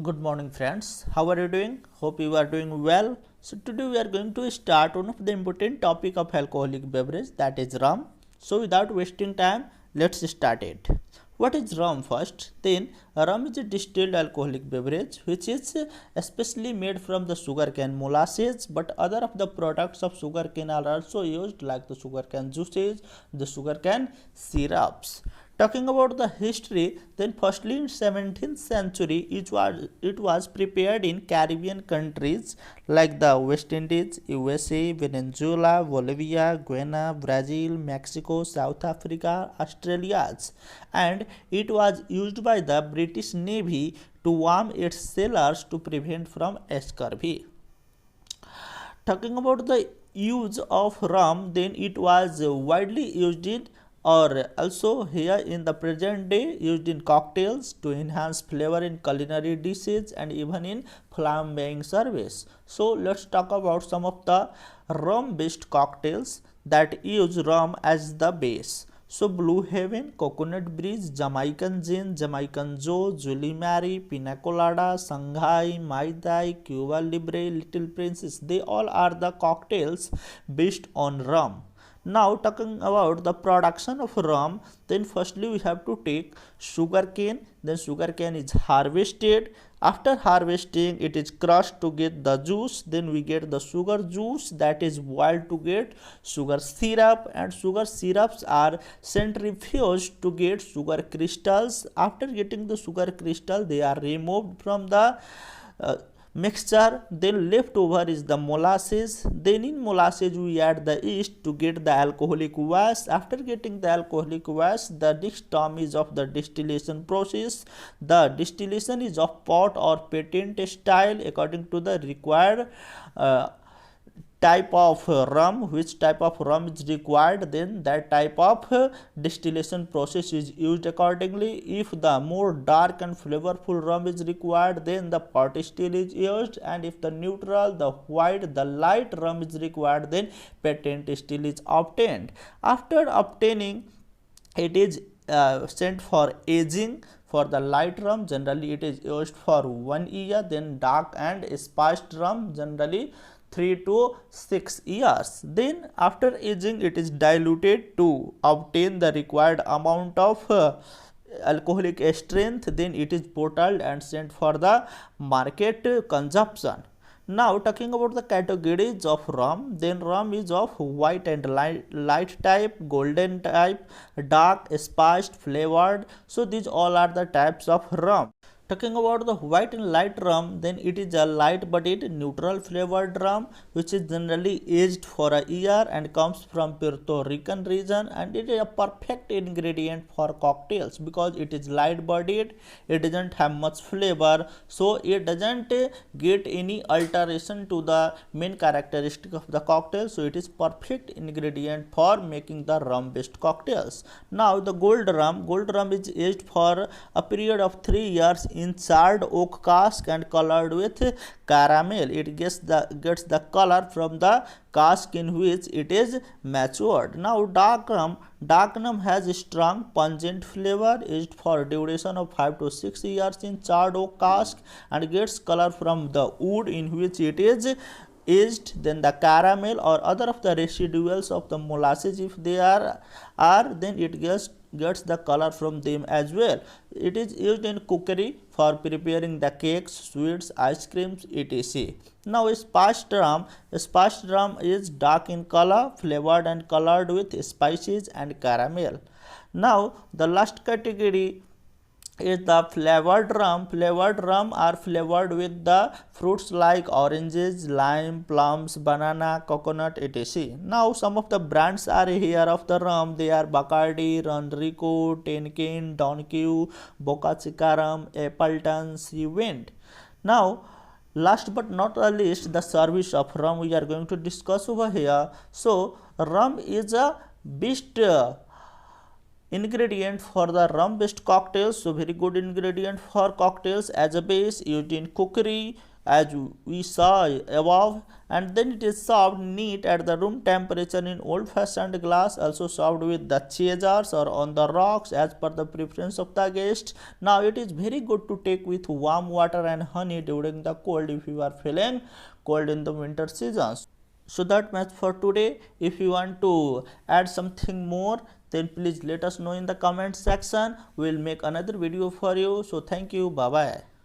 Good morning friends, how are you doing? Hope you are doing well. So today we are going to start one of the important topic of alcoholic beverage, that is rum. So without wasting time, let's start it. What is rum first? Then rum is a distilled alcoholic beverage which is especially made from the sugarcane molasses, but other of the products of sugarcane are also used like the sugarcane juices, the sugarcane syrups. Talking about the history, then firstly in 17th century it was prepared in Caribbean countries like the West Indies, USA, Venezuela, Bolivia, Guyana, Brazil, Mexico, South Africa, Australia, and it was used by the British Navy to warm its sailors to prevent from scurvy. Talking about the use of rum, then it was widely used in or also here in the present day used in cocktails to enhance flavor in culinary dishes and even in flambeing service. So let's talk about some of the rum based cocktails that use rum as the base. So Blue Heaven, Coconut Breeze, Jamaican Gin, Jamaican Joe, Julie Mary, Pina Colada, Shanghai, Mai Tai, Cuba Libre, Little Princess, they all are the cocktails based on rum. Now talking about the production of rum, then firstly we have to take sugarcane, then sugarcane is harvested. After harvesting it is crushed to get the juice, then we get the sugar juice that is boiled to get sugar syrup, and sugar syrups are centrifuged to get sugar crystals. After getting the sugar crystal they are removed from the mixture, then left over is the molasses. Then in molasses we add the yeast to get the alcoholic wash. After getting the alcoholic wash, the next term is of the distillation process. The distillation is of pot or patent style according to the required type of rum, which type of rum is required, then that type of distillation process is used accordingly. If the more dark and flavorful rum is required, then the pot still is used, and if the neutral, the white, the light rum is required, then patent still is obtained. After obtaining, it is sent for aging. For the light rum, generally it is used for 1 year, then dark and spiced rum generally 3 to 6 years. Then after aging it is diluted to obtain the required amount of alcoholic strength, then it is bottled and sent for the market consumption. Now talking about the categories of rum, then rum is of white and light type, golden type, dark, spiced, flavored. So these all are the types of rum. Talking about the white and light rum, then it is a light but it neutral flavored rum which is generally aged for a year and comes from Puerto Rican region, and it is a perfect ingredient for cocktails because it is light bodied, it doesn't have much flavor, so it doesn't get any alteration to the main characteristic of the cocktail, so it is perfect ingredient for making the rum based cocktails. Now the gold rum is aged for a period of 3 years in charred oak cask and colored with caramel. It gets the color from the cask in which it is matured. Now dark rum has a strong pungent flavor, aged for a duration of 5 to 6 years in charred oak cask and gets color from the wood in which it is aged. Then the caramel or other of the residuals of the molasses, if they are then it gets the color from them as well. It is used in cookery for preparing the cakes, sweets, ice creams, etc. Now spiced rum is dark in color, flavored and colored with spices and caramel. Now the last category is the flavored rum. Flavored rum are flavored with the fruits like oranges, lime, plums, banana, coconut, etc. Now some of the brands are here of the rum. They are Bacardi, Ronrico, Tenkin, Don Q, Boca Chica rum, Appleton, Sea Wind. Now last but not the least, the service of rum we are going to discuss over here. So rum is a best ingredient for the rum based cocktails, so very good ingredient for cocktails as a base used in cookery, as we saw above, and then it is served neat at the room temperature in old fashioned glass, also served with the chasers or on the rocks as per the preference of the guest. Now it is very good to take with warm water and honey during the cold if you are feeling cold in the winter seasons. So that much for today. If you want to add something more, then please let us know in the comment section. We will make another video for you. So thank you. Bye bye.